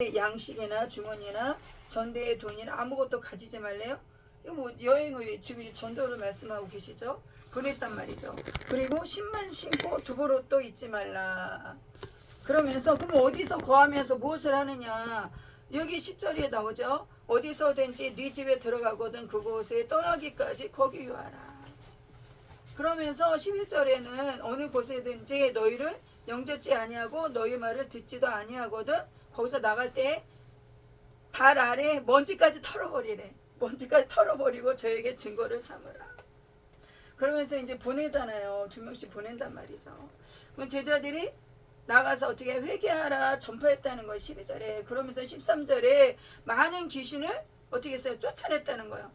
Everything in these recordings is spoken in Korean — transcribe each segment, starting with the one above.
양식이나 주머니나 전대의 돈이나 아무것도 가지지 말래요? 이거 뭐 여행을 지금 전도를 말씀하고 계시죠? 보냈단 말이죠. 그리고 10만 신고 두부로 또 잊지 말라. 그러면서 그럼 어디서 거하면서 무엇을 하느냐? 여기 10절에 나오죠. 어디서든지 네 집에 들어가거든 그곳에 떠나기까지 거기 유하라. 그러면서 11절에는 어느 곳에든지 너희를 영접지 아니하고 너희 말을 듣지도 아니하거든 거기서 나갈 때 발 아래 먼지까지 털어버리래. 먼지까지 털어버리고 저에게 증거를 삼으라. 그러면서 이제 보내잖아요. 2명씩 보낸단 말이죠. 그럼 제자들이 나가서 어떻게 회개하라 전파했다는 거예요. 12절에. 그러면서 13절에 많은 귀신을 어떻게 했어요? 쫓아냈다는 거예요.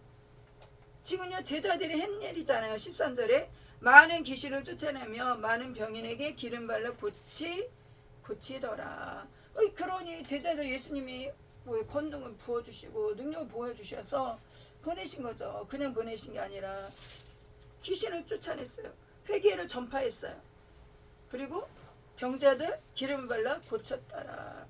지금요 제자들이 한 일이잖아요. 13절에 많은 귀신을 쫓아내며 많은 병인에게 기름 발라 고치더라. 그러니 제자들 예수님이 뭐 권능을 부어주시고 능력을 부어주셔서 보내신 거죠. 그냥 보내신 게 아니라 귀신을 쫓아냈어요. 회개를 전파했어요. 그리고 병자들 기름 발라 고쳤더라.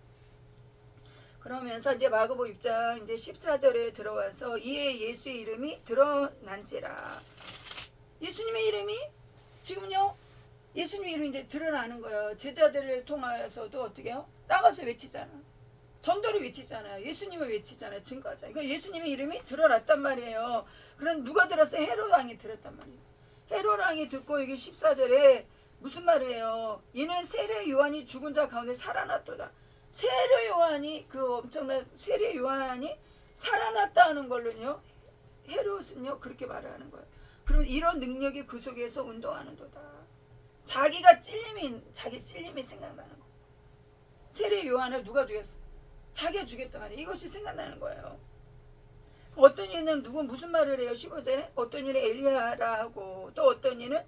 그러면서 이제 마가복음 6장 이제 14절에 들어와서 이에 예수의 이름이 드러난지라. 예수님의 이름이 지금요 예수님의 이름이 이제 드러나는 거예요. 제자들을 통하여서도 어떻게 해요? 나가서 외치잖아. 전도를 외치잖아요. 예수님을 외치잖아요. 증거하잖아요. 그러니까 예수님의 이름이 드러났단 말이에요. 그럼 누가 들었어요? 헤롯 왕이 들었단 말이에요. 헤롯 왕이 듣고 여기 14절에 무슨 말이에요? 이는 세례 요한이 죽은 자 가운데 살아났도다. 세례 요한이 그 엄청난 세례 요한이 살아났다는 걸로요. 헤롯은요 그렇게 말을 하는 거예요. 그럼 이런 능력이 그 속에서 운동하는도다. 자기가 자기 찔림이 생각나는 거. 세례 요한을 누가 죽였어? 자기가 죽였단 말이에요. 이것이 생각나는 거예요. 어떤 이는 누구 무슨 말을 해요? 15절에 어떤 이는 엘리야라 하고 또 어떤 이는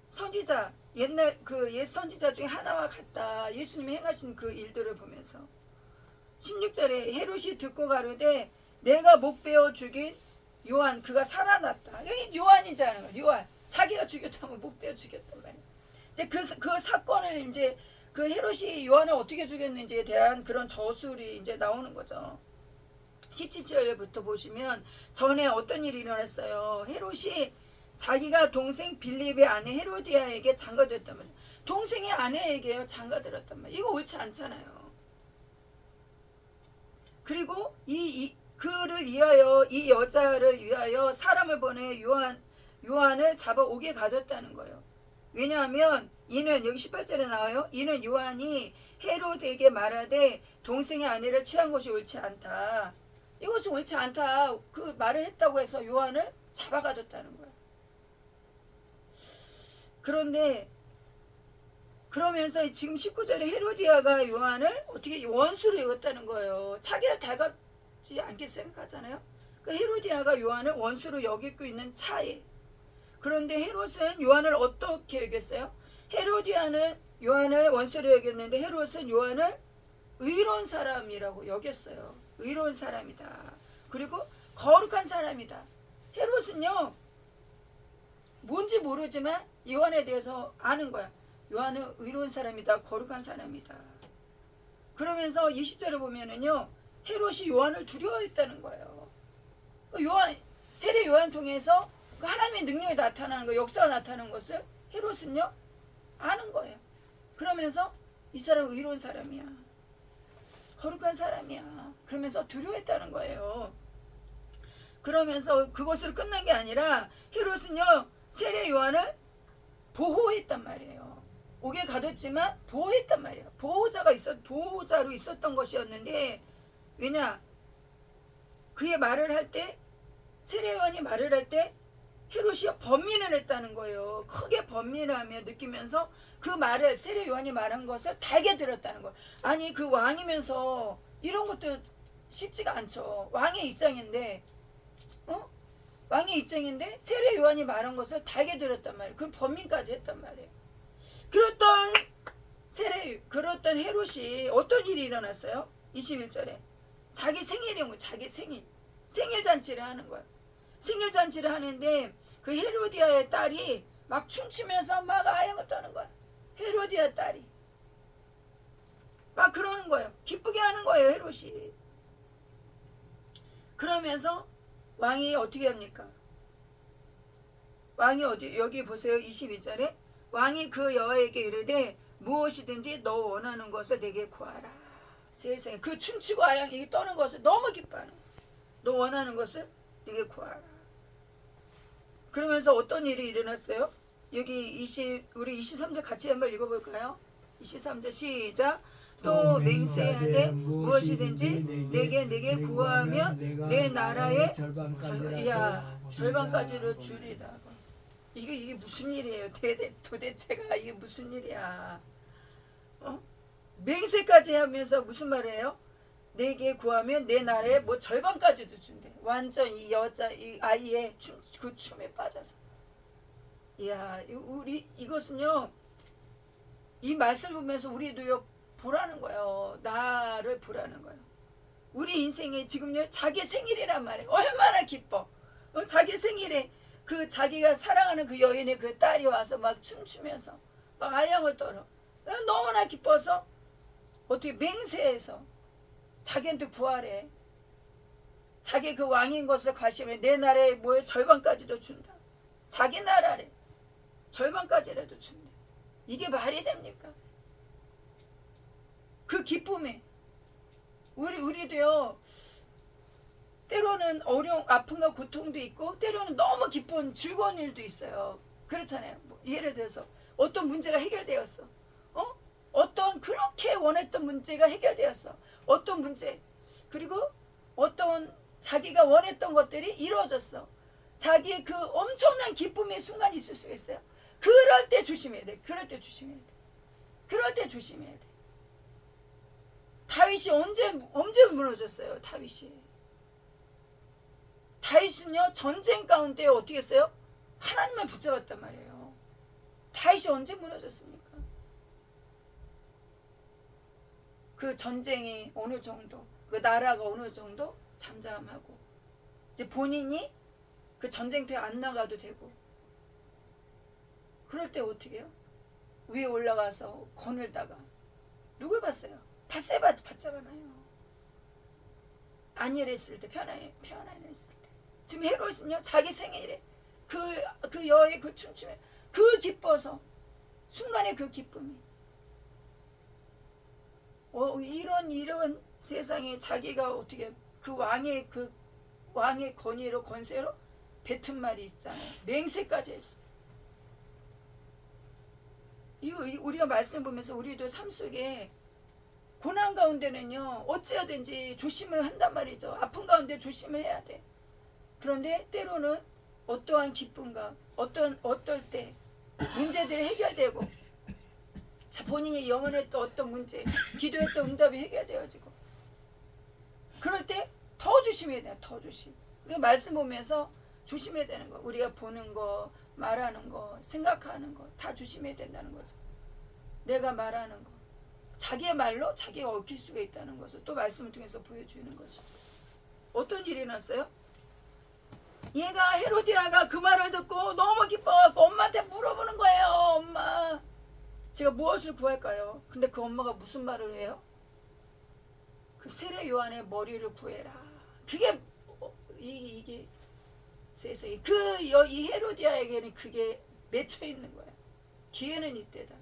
선지자 옛날 그 옛 선지자 중에 하나와 같다. 예수님이 행하신 그 일들을 보면서 16절에 헤롯이 듣고 가로되 내가 목 베어 죽인 요한 그가 살아났다. 여기 요한이잖아요. 요한 자기가 죽였다면 목 베어 죽였단 말이에요. 이제 그 사건을 이제 그 헤롯이 요한을 어떻게 죽였는지에 대한 그런 저술이 이제 나오는 거죠. 17절부터 보시면 전에 어떤 일이 일어났어요. 헤롯이 자기가 동생 빌립의 아내 헤로디아에게 장가들었단 말이에요. 동생의 아내에게요 장가들었단 말이에요. 이거 옳지 않잖아요. 그리고 그를 위하여 이 여자를 위하여 사람을 보내 요한을 잡아 옥에 가뒀다는 거예요. 왜냐하면 이는 여기 18절에 나와요. 이는 요한이 헤롯에게 말하되 동생의 아내를 취한 것이 옳지 않다. 이것은 옳지 않다. 그 말을 했다고 해서 요한을 잡아가뒀다는 거예요. 그런데 그러면서 지금 19절에 헤로디아가 요한을 어떻게 원수로 여겼다는 거예요. 자기를 닮았지 않게 생각하잖아요. 그 헤로디아가 요한을 원수로 여기고 있는 차에 그런데 헤롯은 요한을 어떻게 여겼어요? 헤로디아는 요한을 원수로 여겼는데 헤롯은 요한을 의로운 사람이라고 여겼어요. 의로운 사람이다. 그리고 거룩한 사람이다. 헤롯은요 뭔지 모르지만 요한에 대해서 아는 거야. 요한은 의로운 사람이다. 거룩한 사람이다. 그러면서 20절에 보면은요 헤롯이 요한을 두려워했다는 거예요. 세례 요한 통해서 그 하나님의 능력이 나타나는 거, 역사가 나타나는 것을 헤롯은요 아는 거예요. 그러면서 이 사람 의로운 사람이야. 거룩한 사람이야. 그러면서 두려워했다는 거예요. 그러면서 그것으로 끝난 게 아니라 헤롯은요 세례 요한을 보호했단 말이에요. 옥에 가뒀지만 보호했단 말이에요. 보호자로 있었던 것이었는데 왜냐? 그의 말을 할 때 세례 요한이 말을 할 때 헤롯이 번민을 했다는 거예요. 크게 번민하며 느끼면서 그 말을 세례 요한이 말한 것을 달게 들었다는 거예요. 아니 그 왕이면서 이런 것도 쉽지가 않죠. 왕의 입장인데 왕의 입장인데 세례 요한이 말한 것을 달게 들었단 말이에요. 그럼 번민까지 했단 말이에요. 그랬던 헤롯이 어떤 일이 일어났어요? 21절에 자기 생일이 온 거예요. 자기 생일 잔치를 하는 거예요. 생일 잔치를 하는데 그 헤로디아의 딸이 막 춤추면서 막 아양을 떠는 거야. 헤로디아 딸이 막 그러는 거예요. 기쁘게 하는 거예요, 헤롯이. 그러면서 왕이 어떻게 합니까? 왕이 어디, 여기 보세요. 22절에 왕이 그 여아에게 이르되 무엇이든지 너 원하는 것을 내게 구하라. 세상에 그 춤추고 아양이 떠는 것을 너무 기뻐하는 거야. 너 원하는 것을 내게 구하라. 그러면서 어떤 일이 일어났어요? 여기 우리 23절 같이 한번 읽어볼까요? 23절 시작. 또 맹세하되 무엇이든지 내게 구하면 내 나라의 절반까지를 주리라. 이게 무슨 일이에요? 도대체가 이게 무슨 일이야? 맹세까지 하면서 무슨 말이에요? 내게 구하면 내 나라의 뭐 절반까지도 준대. 완전 이 아이의 그 춤에 빠져서. 이야, 이것은요, 이 말씀을 보면서 우리도요, 보라는 거예요. 나를 보라는 거예요. 우리 인생에 지금요, 자기 생일이란 말이에요. 얼마나 기뻐. 자기 생일에 그 자기가 사랑하는 그 여인의 그 딸이 와서 막 춤추면서 막 아양을 떨어. 너무나 기뻐서 어떻게 맹세해서 자기한테 구하래. 자기 그 왕인 것을 과시하면 내 나라의 뭐의 절반까지도 준다. 자기 나라래. 절반까지라도 준대. 이게 말이 됩니까? 그 기쁨에 우리도요, 때로는 아픔과 고통도 있고 때로는 너무 기쁜 즐거운 일도 있어요. 그렇잖아요. 뭐 예를 들어서 어떤 문제가 해결되었어. 어떤 그렇게 원했던 문제가 해결되었어. 어떤 문제, 그리고 어떤 자기가 원했던 것들이 이루어졌어. 자기의 그 엄청난 기쁨의 순간이 있을 수가 있어요. 그럴 때 조심해야 돼. 그럴 때 조심해야 돼. 그럴 때 조심해야 돼. 다윗이 언제 무너졌어요? 다윗은요, 전쟁 가운데 어떻게 했어요? 하나님만 붙잡았단 말이에요. 다윗이 언제 무너졌습니까? 그 전쟁이 어느 정도, 그 나라가 어느 정도 잠잠하고 이제 본인이 그 전쟁터에 안 나가도 되고, 그럴 때 어떻게 해요? 위에 올라가서 거늘다가 누굴 봤어요? 바세바 봤잖아요. 안일했을 때, 편안했을 때. 지금 헤롯은요, 자기 생일에 그 여의 그 춤추면 그 기뻐서 순간의 그 기쁨이 이런 세상에 자기가 어떻게 그 왕의 권위로 권세로 뱉은 말이 있잖아요. 맹세까지 했어. 이거 우리가 말씀 보면서 우리도 삶 속에 고난 가운데는요, 어찌하든지 조심을 한단 말이죠. 아픈 가운데 조심을 해야 돼. 그런데 때로는 어떠한 기쁨과 어떨 때 문제들이 해결되고, 본인이 영원했던 어떤 문제, 기도했던 응답이 해결되어지고, 그럴 때 더 조심해야 돼요. 더 조심. 우리가 말씀 보면서 조심해야 되는 거. 우리가 보는 거, 말하는 거, 생각하는 거 다 조심해야 된다는 거죠. 내가 말하는 거, 자기의 말로 자기가 얽힐 수가 있다는 것을 또 말씀을 통해서 보여주는 것이죠. 어떤 일이 났어요? 얘가 헤로디아가 그 말을 듣고 너무 기뻐갖고 엄마한테 물어보는 거예요. 엄마, 제가 무엇을 구할까요? 근데 그 엄마가 무슨 말을 해요? 그 세례 요한의 머리를 구해라. 그게 이게 세상에 이 헤로디아에게는 그게 맺혀 있는 거야. 기회는 이때다.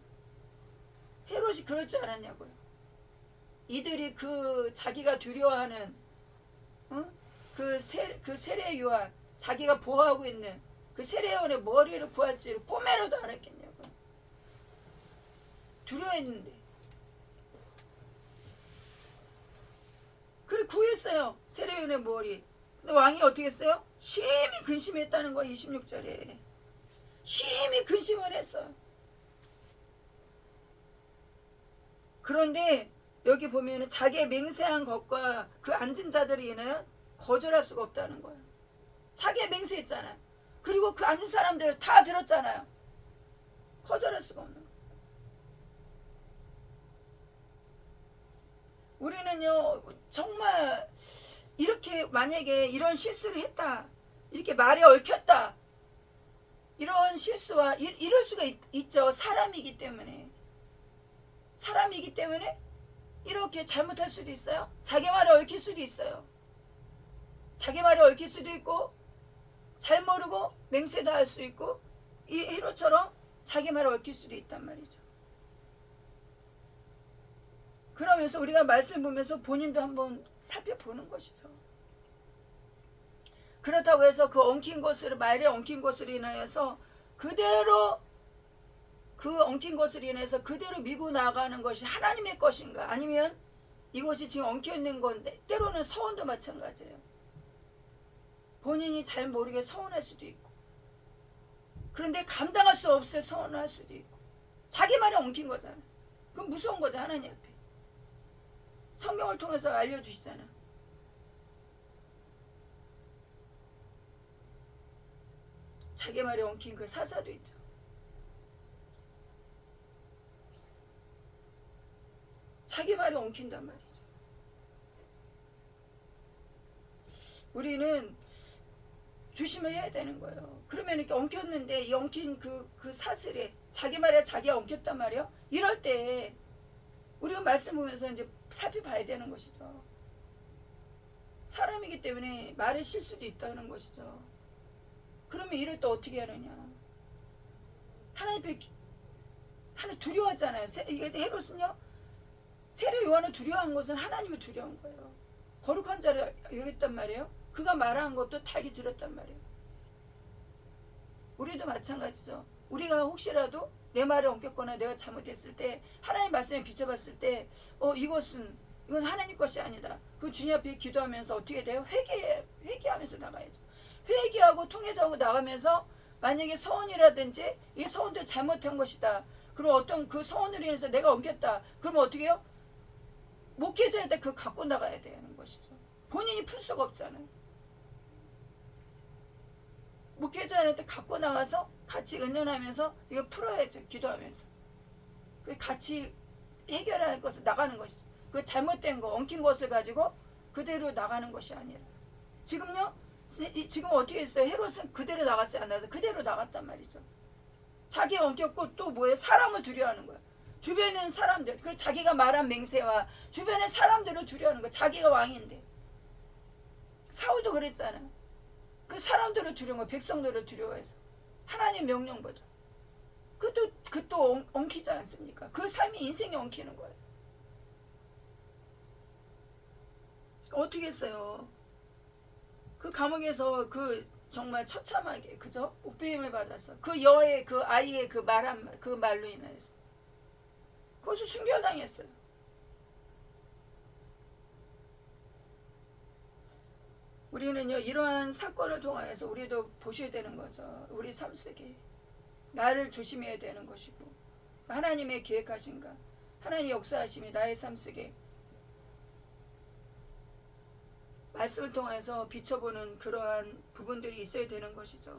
헤롯이 그럴 줄 알았냐고요. 이들이 그 자기가 두려워하는 그 세례 요한, 자기가 보호하고 있는 그 세례 요한의 머리를 구할 줄을 꿈에라도 알았겠냐고요. 두려워했는데. 그래 구했어요. 세례 요한의 머리. 근데 왕이 어떻게 했어요? 심히 근심했다는 거예요. 26절에. 심히 근심을 했어요. 그런데 여기 보면 자기의 맹세한 것과 그 앉은 자들이 인하여 거절할 수가 없다는 거예요. 자기의 맹세했잖아요. 그리고 그 앉은 사람들 다 들었잖아요. 거절할 수가 없는 거예요. 우리는요, 정말 이렇게 만약에 이런 실수를 했다, 이렇게 말에 얽혔다, 이런 실수와 이럴 수가 있죠. 사람이기 때문에 이렇게 잘못할 수도 있어요. 자기 말에 얽힐 수도 있어요. 자기 말에 얽힐 수도 있고 잘 모르고 맹세도 할 수 있고 이 헤롯처럼 자기 말에 얽힐 수도 있단 말이죠. 그러면서 우리가 말씀 보면서 본인도 한번 살펴보는 것이죠. 그렇다고 해서 그 엉킨 것을 말에 엉킨 것으로 인하여서 그대로 그 엉킨 것으로 인해서 그대로 미고 나가는 것이 하나님의 것인가, 아니면 이것이 지금 엉켜 있는 건데, 때로는 서원도 마찬가지예요. 본인이 잘 모르게 서원할 수도 있고, 그런데 감당할 수 없을 서원을 할 수도 있고, 자기 말에 엉킨 거잖아. 그건 무서운 거죠. 하나님 앞에 성경을 통해서 알려주시잖아. 자기 말에 엉킨 그 사사도 있죠. 자기 말에 엉킨단 말이죠. 우리는 조심을 해야 되는 거예요. 그러면 이렇게 엉켰는데 이 엉킨 그 사슬에 자기 말에 자기가 엉켰단 말이에요. 이럴 때 우리가 말씀 보면서 이제 살펴봐야 되는 것이죠. 사람이기 때문에 말에 실수도 있다는 것이죠. 그러면 이럴 때 어떻게 하느냐. 하나님 두려워하잖아요. 헤롯은요, 세례 요한을 두려워한 것은 하나님을 두려운 거예요. 거룩한 자를 여겼단 말이에요. 그가 말한 것도 탈이 들었단 말이에요. 우리도 마찬가지죠. 우리가 혹시라도 내 말에 엉켰거나 내가 잘못했을 때 하나님 말씀에 비춰봤을 때 이건 하나님 것이 아니다. 그 주님 앞에 기도하면서 어떻게 돼요? 회개하면서 나가야죠. 회개하고 통회하고 나가면서 만약에 서원이라든지 이 서원도 잘못한 것이다. 그럼 어떤 그 서원으로 인해서 내가 엉켰다. 그러면 어떻게 해요? 목회자한테 그거 갖고 나가야 되는 것이죠. 본인이 풀 수가 없잖아요. 목회자한테 갖고 나가서 같이 은연하면서 이거 풀어야죠. 기도하면서. 같이 해결할 것을 나가는 것이죠. 그 잘못된 거, 엉킨 것을 가지고 그대로 나가는 것이 아니라. 지금요, 지금 어떻게 했어요? 헤롯은 그대로 나갔어요? 안 나가서 그대로 나갔단 말이죠. 자기가 엉켰고 또 뭐예요? 사람을 두려워하는 거예요. 주변에 있는 사람들, 그 자기가 말한 맹세와 주변의 사람들을 두려워하는 거예요. 자기가 왕인데. 사울도 그랬잖아. 그 사람들을 두려운 거예요. 백성들을 두려워해서. 하나님 명령보다. 그것도 엉키지 않습니까? 그 삶이 인생이 엉키는 거예요. 어떻게 했어요? 그 감옥에서 그 정말 처참하게, 그죠? 옥배임을 받았어. 그 여의 그 아이의 그 말로 인해서 그것을 순교당했어요. 우리는요, 이러한 사건을 통하여서 우리도 보셔야 되는 거죠. 우리 삶 속에 나를 조심해야 되는 것이고, 하나님의 계획하신가, 하나님의 역사하심이 나의 삶 속에 말씀을 통해서 비춰보는 그러한 부분들이 있어야 되는 것이죠.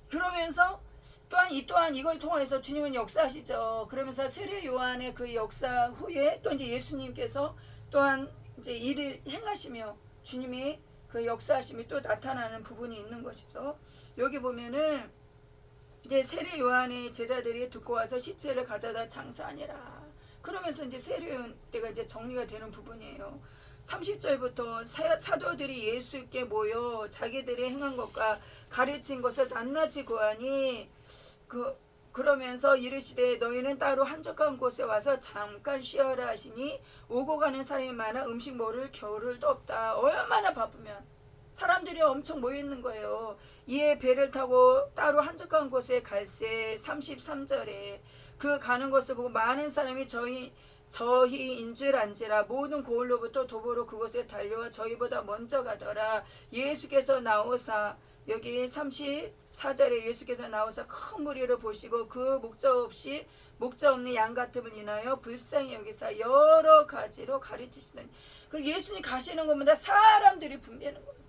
그러면서 또한 이걸 통해서 주님은 역사하시죠. 그러면서 세례 요한의 그 역사 후에 또 이제 예수님께서 또한 이제 일을 행하시며 주님이 그 역사하심이 또 나타나는 부분이 있는 것이죠. 여기 보면은 이제 세례 요한의 제자들이 듣고 와서 시체를 가져다 장사하니라. 그러면서 이제 세례 요한 때가 이제 정리가 되는 부분이에요. 30절부터 사도들이 예수께 모여 자기들이 행한 것과 가르친 것을 낱낱이 고하니 그러면서 이르시되 너희는 따로 한적한 곳에 와서 잠깐 쉬어라 하시니 오고 가는 사람이 많아 음식 먹을 겨를도 없다. 얼마나 바쁘면 사람들이 엄청 모여있는 거예요. 이에 배를 타고 따로 한적한 곳에 갈새 33절에 그 가는 것을 보고 많은 사람이 저희인 줄 안지라. 모든 고을로부터 도보로 그곳에 달려와 저희보다 먼저 가더라. 예수께서 나오사, 여기 34절에 예수께서 나오사 큰 무리를 보시고 그 목자 없는 양 같음을 인하여 불쌍히 여기사 여러 가지로 가르치시더니. 그 예수님 가시는 것마다 사람들이 붐비는 거예요.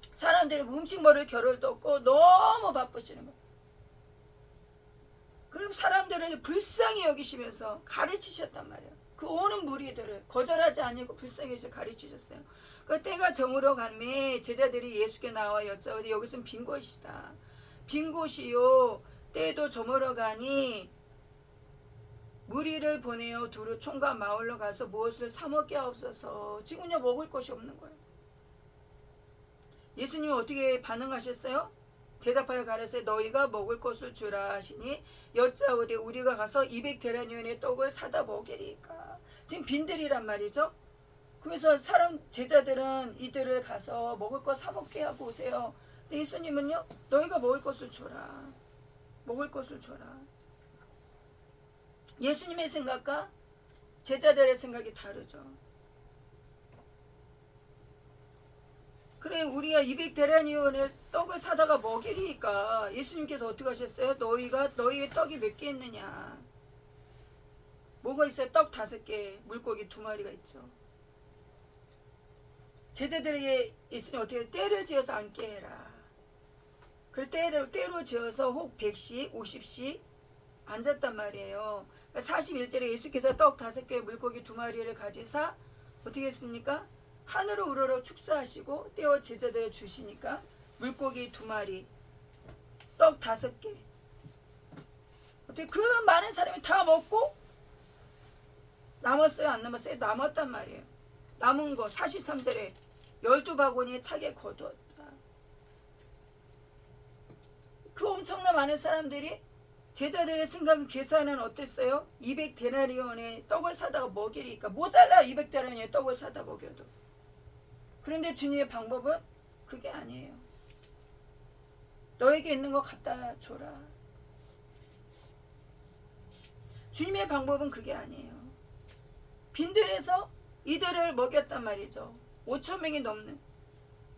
사람들이 음식 먹을 겨를도 없고 너무 바쁘시는 거예요. 그럼 사람들을 불쌍히 여기시면서 가르치셨단 말이에요. 그 오는 무리들을 거절하지 아니고 불쌍히 가르치셨어요. 그 때가 저물어 가매 제자들이 예수께 나와 여짜오되 여기서는 빈 곳이다. 빈 곳이요 때도 저물어 가니 무리를 보내어 두루 총과 마을로 가서 무엇을 사 먹게 하옵소서. 지금요 먹을 것이 없는 거예요. 예수님이 어떻게 반응하셨어요? 대답하여 가라사대 너희가 먹을 것을 주라 하시니 여짜오되 우리가 가서 200데나리온의 떡을 사다 먹이리까. 지금 빈들이란 말이죠. 그래서 사람 제자들은 이들을 가서 먹을 거 사 먹게 하고 오세요. 근데 예수님은요 너희가 먹을 것을 줘라. 먹을 것을 줘라. 예수님의 생각과 제자들의 생각이 다르죠. 그래 우리가 200데나리온의 떡을 사다가 먹이리니까 예수님께서 어떻게 하셨어요? 너희의 떡이 몇 개 있느냐. 뭐가 있어요? 떡 5개, 물고기 2마리가 있죠. 제자들에게 예수님 어떻게 때를 지어서 앉게 해라. 그 때로 지어서 혹 100씩 50씩 앉았단 말이에요. 41절에 예수께서 떡 5개 물고기 2마리를 가지사 어떻게 했습니까? 하늘을 우러러 축사하시고 떼어 제자들에 주시니까 물고기 2마리 떡 5개 어떻게 그 많은 사람이 다 먹고 남았어요? 안 남았어요? 남았단 말이에요. 남은 거 43절에 12바구니에 차게 거두었다. 그 엄청난 많은 사람들이 제자들의 생각은 계산은 어땠어요? 200데나리온의 떡을 사다가 먹이니까 모자라 200데나리온의 떡을 사다 먹여도. 그런데 주님의 방법은 그게 아니에요. 너에게 있는 거 갖다 줘라. 주님의 방법은 그게 아니에요. 빈들에서 이들을 먹였단 말이죠. 5,000명이 넘는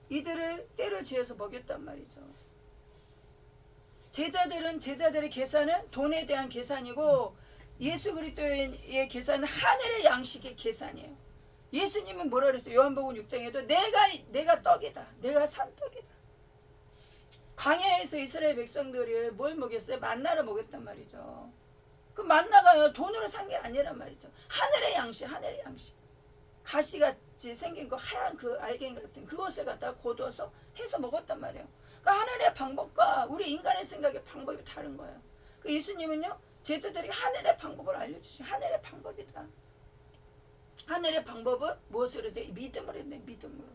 이들을 때를 지어서 먹였단 말이죠. 제자들의 계산은 돈에 대한 계산이고 예수 그리스도의 계산은 하늘의 양식의 계산이에요. 예수님은 뭐라 그랬어요? 요한복음 6장에도 내가 떡이다. 내가 산 떡이다. 광야에서 이스라엘 백성들이 뭘 먹였어요? 만나를 먹였단 말이죠. 그 만나가 돈으로 산 게 아니란 말이죠. 하늘의 양식. 가시같이 생긴 그 하얀 그 알갱이 같은 그것을 갖다가 고도서 해서 먹었단 말이에요. 그러니까 하늘의 방법과 우리 인간의 생각의 방법이 다른 거예요. 그 예수님은요 제자들이 하늘의 방법을 알려주신 하늘의 방법이다. 하늘의 방법은 무엇으로 돼? 믿음으로 돼. 믿음으로.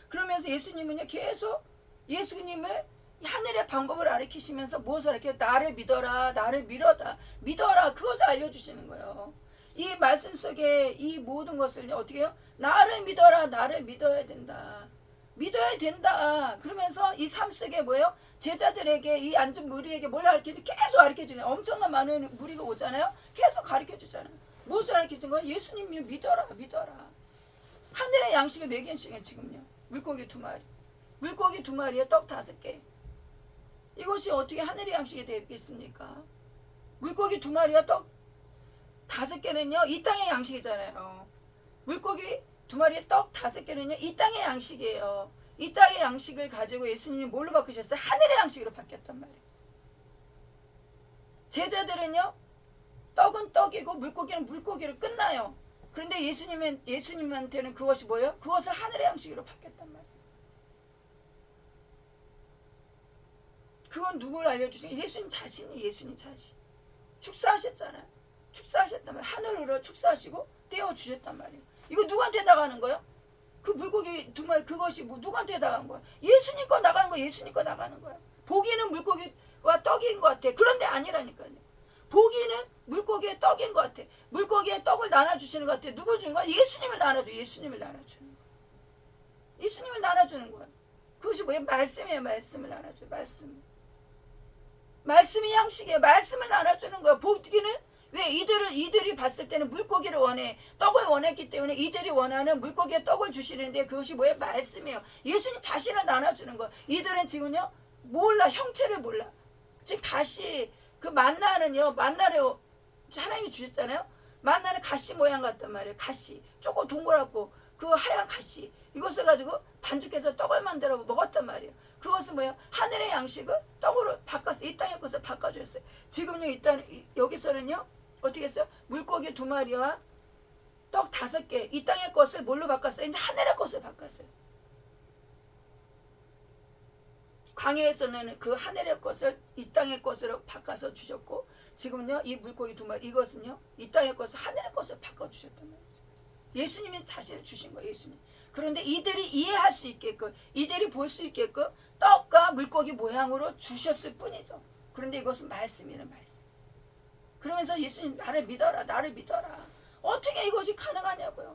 그러면서 예수님은요 계속 예수님을 하늘의 방법을 가르치시면서 무엇을 가르쳐요? 나를 믿어라. 나를 믿어라. 그것을 알려주시는 거예요. 이 말씀 속에 이 모든 것을 어떻게 해요? 나를 믿어라. 나를 믿어야 된다. 믿어야 된다. 그러면서 이 삶 속에 뭐예요? 제자들에게 이 앉은 무리에게 뭘 가르쳐주냐? 계속 가르쳐주잖아요. 엄청난 많은 무리가 오잖아요. 계속 가르쳐주잖아요. 무엇을 가르쳐준 거예요? 예수님이 믿어라. 하늘의 양식을 먹이시는 지금요. 물고기 2마리. 물고기 2마리에 떡 5개. 이것이 어떻게 하늘의 양식이 되겠습니까? 물고기 2마리와 떡 5개는요. 이 땅의 양식이잖아요. 물고기 2마리에 떡 5개는요. 이 땅의 양식이에요. 이 땅의 양식을 가지고 예수님이 뭘로 바꾸셨어요? 하늘의 양식으로 바뀌었단 말이에요. 제자들은요. 떡은 떡이고 물고기는 물고기로 끝나요. 그런데 예수님한테는 그것이 뭐예요? 그것을 하늘의 양식으로 바뀌었단 말이에요. 그건 누굴 알려주신? 예수님 자신. 축사하셨잖아요. 축사하셨단 말이에요. 하늘으로 축사하시고 떼어주셨단 말이에요. 이거 누구한테 나가는 거예요? 그 물고기 2마리 그것이 누구한테 나가는 거예요? 예수님 거 나가는 거예요. 예수님 거 나가는 거예요. 보기는 물고기와 떡인 것 같아. 그런데 아니라니까요. 보기는 물고기의 떡인 것 같아. 물고기의 떡을 나눠주시는 것 같아. 누굴 주는 거야? 예수님을 나눠주는 거야. 예수님을 나눠주는 거야. 그것이 뭐예요? 말씀이에요. 말씀을 나눠줘요. 말씀이 양식이에요. 말씀을 나눠주는 거야. 보기는 왜 이들이 봤을 때는 물고기를 원해. 떡을 원했기 때문에 이들이 원하는 물고기의 떡을 주시는데 그것이 뭐예요? 말씀이에요. 예수님 자신을 나눠주는 거야. 이들은 지금요 몰라. 형체를 몰라. 지금 가시 그 만나를 하나님이 주셨잖아요. 만나는 가시 모양 같단 말이에요. 가시 조금 동그랗고 그 하얀 가시 이것을 가지고 반죽해서 떡을 만들어 먹었단 말이에요. 그것은 뭐예요? 하늘의 양식을 떡으로 바꿨어요. 이 땅의 것을 바꿔주셨어요. 지금요 여기서는요 어떻게 했어요? 물고기 2마리와 떡 5개 이 땅의 것을 뭘로 바꿨어요? 이제 하늘의 것을 바꿨어요. 광야에서는 그 하늘의 것을 이 땅의 것으로 바꿔서 주셨고, 지금은요 이 물고기 2마리 이것은요 이 땅의 것을 하늘의 것으로 바꿔 주셨단 말이죠. 예수님이 자신을 주신 거예요. 예수님. 그런데 이들이 이해할 수 있게끔, 이들이 볼 수 있게끔 떡과 물고기 모양으로 주셨을 뿐이죠. 그런데 이것은 말씀이란 말씀. 그러면서 예수님, 나를 믿어라, 나를 믿어라. 어떻게 이것이 가능하냐고요.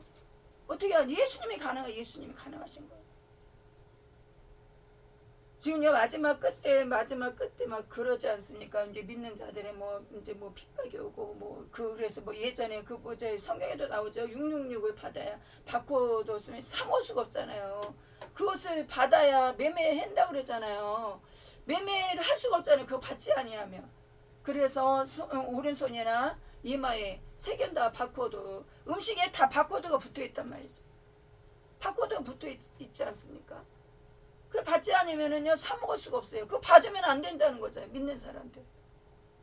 어떻게 예수님이 가능해. 예수님이 가능하신 거예요. 지금요 마지막 끝에 막 그러지 않습니까? 이제 믿는 자들의 이제 핍박이 오고 그래서 예전에 그 성경에도 나오죠. 666을 받고 쓰면 사모할 수가 없잖아요. 그것을 받아야 매매한다 그러잖아요. 매매를 할 수가 없잖아요. 그거 받지 아니하면. 그래서 오른손이나 이마에 세견다 바코드, 음식에 다 바코드가 붙어 있단 말이죠. 바코드가 붙어 있지 않습니까? 그 받지 않으면은요 사 먹을 수가 없어요. 그거 받으면 안 된다는 거잖아요. 믿는 사람들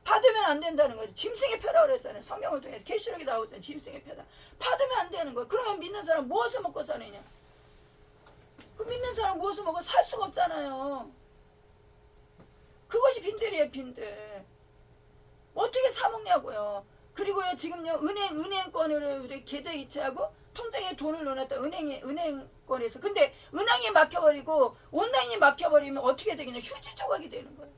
받으면 안 된다는 거죠. 짐승의 표라고 그랬잖아요. 성경을 통해서 계시록에 나오잖아요. 짐승의 표다. 받으면 안 되는 거예요. 그러면 믿는 사람 무엇을 먹고 사느냐? 그 믿는 사람 무엇을 먹고 살 수가 없잖아요. 그것이 빈들이에요. 빈들. 어떻게 사 먹냐고요. 그리고요 지금요 은행권으로 계좌 이체하고 통장에 돈을 넣어놨다. 은행권에서. 근데 은행이 막혀버리고 온라인이 막혀버리면 어떻게 되겠냐. 휴지 조각이 되는 거예요.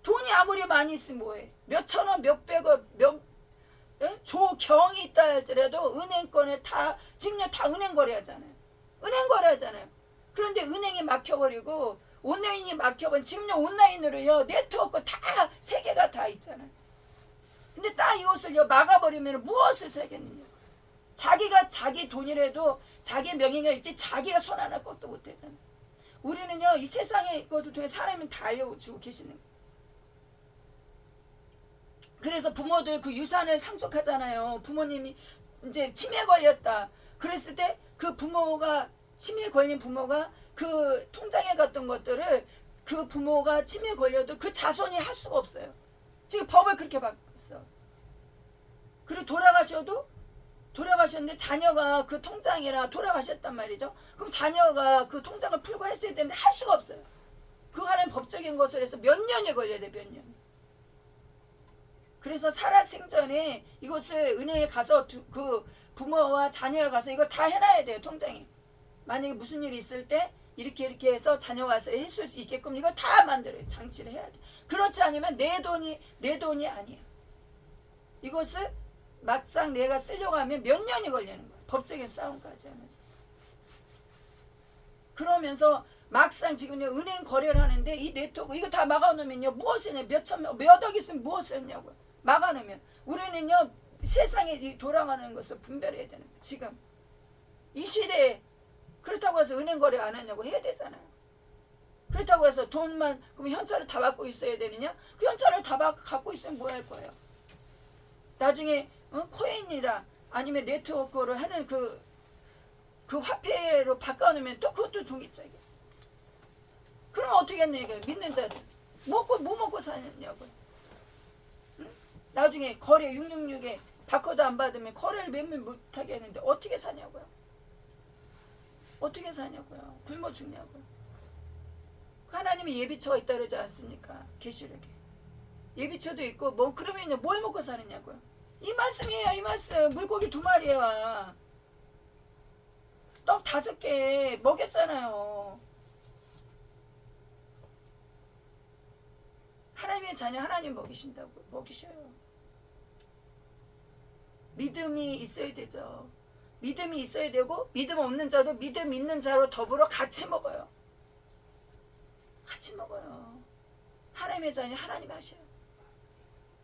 돈이 아무리 많이 있으면 뭐해. 몇천원 몇백원 조경이 있다 할지라도 은행권에 지금요 다 은행 거래하잖아요. 은행 거래하잖아요. 그런데 은행이 막혀버리고 온라인이 막혀버리면 지금요 온라인으로요 네트워크 다 세계가 다 있잖아요. 근데 딱 이것을요 막아버리면 무엇을 살겠느냐. 자기가 자기 돈이라도 자기 명예가 있지 자기가 손 하나 것도 못하잖아요. 우리는요 이 세상의 것을 통해 사람은 다 알려주고 계시는 거예요. 그래서 부모들 그 유산을 상속하잖아요. 부모님이 이제 치매에 걸렸다 그랬을 때 그 부모가 치매에 걸린 부모가 그 통장에 갔던 것들을 그 부모가 치매에 걸려도 그 자손이 할 수가 없어요. 지금 법을 그렇게 바꿨어. 그리고 돌아가셨는데 자녀가 그 통장이라 돌아가셨단 말이죠. 그럼 자녀가 그 통장을 풀고 했어야 되는데 할 수가 없어요. 그거 하는 법적인 것을 해서 몇 년이 걸려야 돼. 몇 년. 그래서 살아생전에 이것을 은행에 가서 그 부모와 자녀가 가서 이걸 다 해놔야 돼요. 통장에. 만약에 무슨 일이 있을 때 이렇게 해서 자녀가 와서 했을 수 있게끔 이걸 다 만들어요. 장치를 해야 돼. 그렇지 않으면 내 돈이 아니야. 이것을 막상 내가 쓰려고 하면 몇 년이 걸리는 거야. 법적인 싸움까지 하면서. 그러면서 막상 지금요 은행 거래를 하는데 이 네트워크 이거 다 막아놓으면요 무엇을 했냐. 몇억 있으면 무엇을 했냐고요. 막아놓으면 우리는요 세상에 돌아가는 것을 분별해야 되는 거예요. 지금 이 시대에 그렇다고 해서 은행 거래 안 하냐고 해야 되잖아요. 그렇다고 해서 돈만 그럼 현찰을 다 갖고 있어야 되느냐? 그 현찰을 다 갖고 있으면 뭐 할 거예요? 나중에 코인이라 아니면 네트워크로 하는 그 화폐로 바꿔놓으면 또 그것도 종이짝이야. 그럼 어떻게 했냐 이거예요. 믿는 자들 뭐 먹고 사냐고요. 응? 나중에 거래 666에 바코드 안 받으면 거래를 매매 못하게 했는데 어떻게 사냐고요. 어떻게 사냐고요. 굶어 죽냐고요. 하나님이 예비처가 있다 그러지 않습니까? 계시록에 예비처도 있고 그러면요 뭘 먹고 사느냐고요. 이 말씀이에요. 이 말씀. 물고기 2마리와 떡 5개 먹였잖아요. 하나님의 자녀 하나님 먹이신다고. 먹이셔요. 믿음이 있어야 되죠. 믿음이 있어야 되고 믿음 없는 자도 믿음 있는 자로 더불어 같이 먹어요. 같이 먹어요. 하나님의 자녀 하나님 하셔요.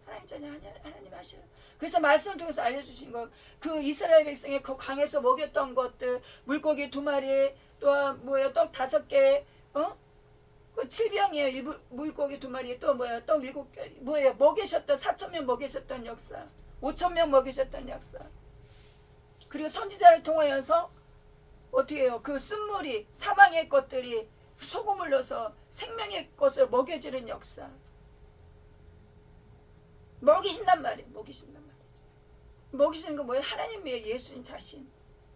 하나님 자녀 하나님 하셔요. 그래서 말씀을 통해서 알려주신 것, 그 이스라엘 백성의 그 강에서 먹였던 것들, 물고기 2마리, 또한 떡 5개, 그 7병이에요. 물고기 2마리, 또 떡 7개, 먹이셨던 4,000명 먹이셨던 역사, 5,000명 먹이셨던 역사. 그리고 선지자를 통하여서 어떻게 해요? 그 쓴물이 사망의 것들이 소금을 넣어서 생명의 것을 먹여주는 역사. 먹이신단 말이에요. 먹이신단 말이죠. 먹이시는 거 뭐예요? 하나님이에요. 예수님 자신.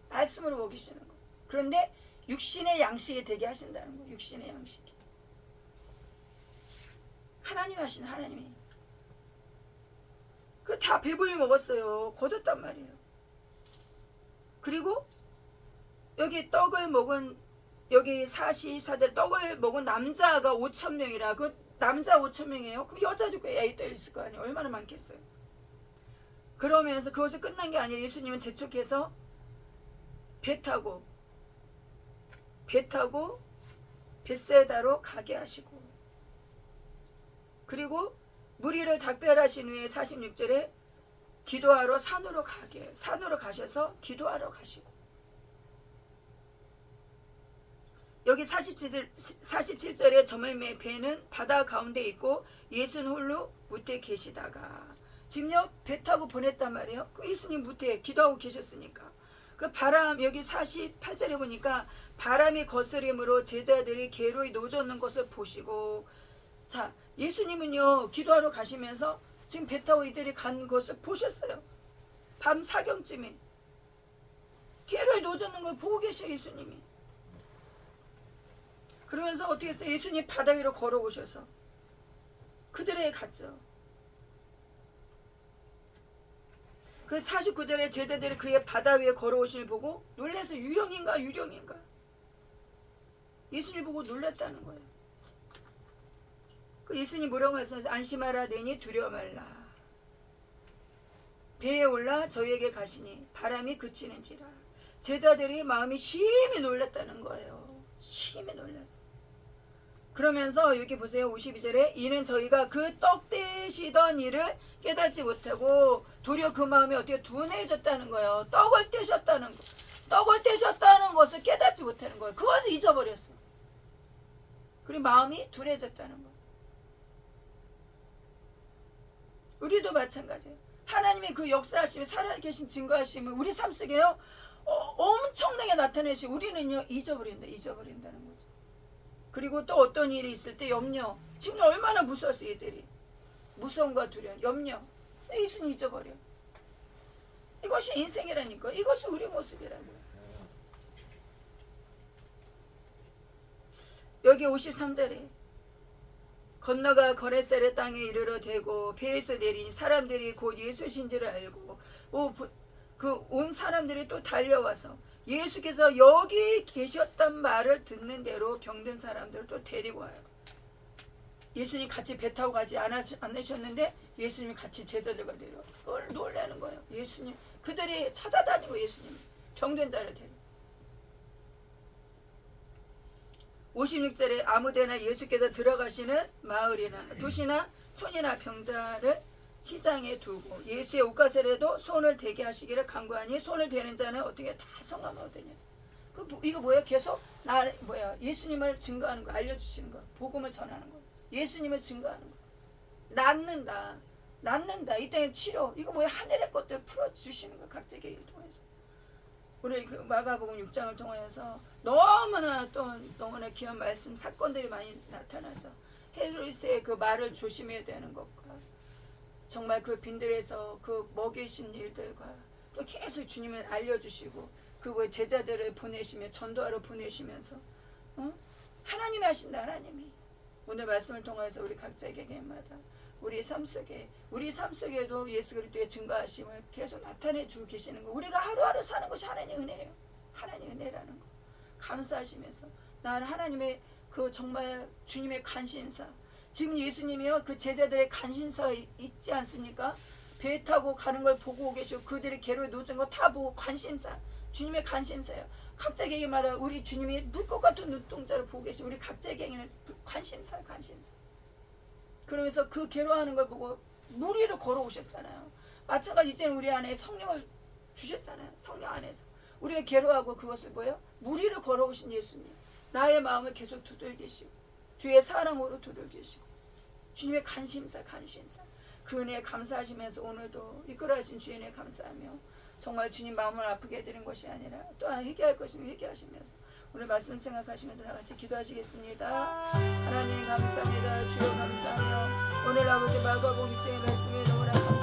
말씀으로 먹이시는 거. 그런데 육신의 양식이 되게 하신다는 거예요. 육신의 양식이. 하나님 하신 하나님이. 그 다 배불리 먹었어요. 거뒀단 말이에요. 그리고 여기 떡을 먹은 여기 44절 떡을 먹은 남자가 5,000명이라 그 남자 5,000명이에요. 그럼 여자도 꽤 있을 거 아니에요. 얼마나 많겠어요. 그러면서 그것이 끝난 게 아니에요. 예수님은 재촉해서 배 타고 벳사이다로 가게 하시고 그리고 무리를 작별하신 후에 46절에 기도하러 산으로 가셔서 기도하러 가시고 여기 47절에 저물매 배는 바다 가운데 있고 예수는 홀로 무태에 계시다가 지금요 배 타고 보냈단 말이에요. 그 예수님 무태에 기도하고 계셨으니까 그 바람 여기 48절에 보니까 바람이 거스림으로 제자들이 괴로이 노젓는 것을 보시고 자 예수님은요 기도하러 가시면서 지금 배 타고 이들이 간 것을 보셨어요. 밤 사경쯤에 괴로이 노젓는 걸 보고 계셔 예수님이. 그러면서 어떻게 했어요? 예수님 바다 위로 걸어오셔서 그들에게 갔죠. 그 49절에 제자들이 그의 바다 위에 걸어오심을 보고 놀라서 유령인가 예수님 보고 놀랐다는 거예요. 그 예수님 뭐라고 말씀하세요? 안심하라 내니 두려워 말라. 배에 올라 저희에게 가시니 바람이 그치는지라. 제자들이 마음이 심히 놀랐다는 거예요. 심히 놀랐어. 그러면서 여기 보세요. 52절에 이는 저희가 그 떡 떼시던 일을 깨닫지 못하고 도리어 그 마음이 어떻게 둔해졌다는 거예요. 떡을 떼셨다는 것을 깨닫지 못하는 거예요. 그것을 잊어버렸어. 그리고 마음이 둔해졌다는 거예요. 우리도 마찬가지예요. 하나님의 그 역사하심이 살아계신 증거하심을 우리 삶 속에요 엄청나게 나타내시고 우리는요 잊어버린다는 거죠. 그리고 또 어떤 일이 있을 때 염려. 지금 얼마나 무서웠어 얘들이. 무서움과 두려움, 염려. 예수는 잊어버려. 이것이 인생이라니까. 이것이 우리 모습이라고요. 여기 53절에 건너가 거네사렛 땅에 이르러 대고 배에서 내리니 사람들이 곧 예수신 줄 알고 그 온 사람들이 또 달려와서 예수께서 여기 계셨단 말을 듣는 대로 병든 사람들을 또 데리고 와요. 예수님 같이 배 타고 가지 않으셨는데 예수님이 같이 제자들과 데려와. 놀라는 거예요. 예수님 그들이 찾아다니고 예수님 병든 자를 데리고. 56절에 아무데나 예수께서 들어가시는 마을이나 도시나 촌이나 병자를 시장에 두고 예수의 옷가슬에도 손을 대게 하시기를 간구하니 손을 대는 자는 어떻게 다 성함하거든요. 이거 뭐야? 계속 예수님을 증거하는 거, 알려주시는 거, 복음을 전하는 거, 예수님을 증거하는 거. 낫는다. 이 땅의 치료, 이거 뭐야? 하늘의 것들 풀어주시는 거, 각자 계기를 통해서. 우리 그 마가복음 6장을 통해서 너무나 귀한 말씀, 사건들이 많이 나타나죠. 헤로데스의 그 말을 조심해야 되는 것과 정말 그 빈들에서 그 먹이신 일들과 또 계속 주님을 알려주시고 그 제자들을 보내시며 전도하러 보내시면서 하나님이 하신다. 하나님이 오늘 말씀을 통해서 우리 각자에게마다 우리 삶 속에도 예수 그리스도의 증거하심을 계속 나타내 주고 계시는 거. 우리가 하루하루 사는 것이 하나님의 은혜예요. 하나님의 은혜라는 거 감사하시면서 나는 하나님의 그 정말 주님의 관심사. 지금 예수님이요 그 제자들의 관심사가 있지 않습니까? 배 타고 가는 걸 보고 계시고 그들이 괴로워 놓은 거 다 보고 관심사. 주님의 관심사예요. 각자에게마다 우리 주님이 물꽃 같은 눈동자를 보고 계시고 우리 각자에게는 관심사. 그러면서 그 괴로워하는 걸 보고 무리를 걸어오셨잖아요. 마찬가지 이제는 우리 안에 성령을 주셨잖아요. 성령 안에서 우리가 괴로워하고 그것을 뭐예요? 무리를 걸어오신 예수님. 나의 마음을 계속 두들기시고 주의 사랑으로 두들기시고 주님의 관심사 그 은혜에 감사하시면서 오늘도 이끌어하신 주인에 감사하며 정말 주님 마음을 아프게 해드린 것이 아니라 또한 회개할 것이면 회개하시면서 오늘 말씀 생각하시면서 다 같이 기도하시겠습니다. 하나님 감사합니다. 주여 감사하며 오늘 아버지 마가복음 6장의 말씀에 너무나 감사합니다.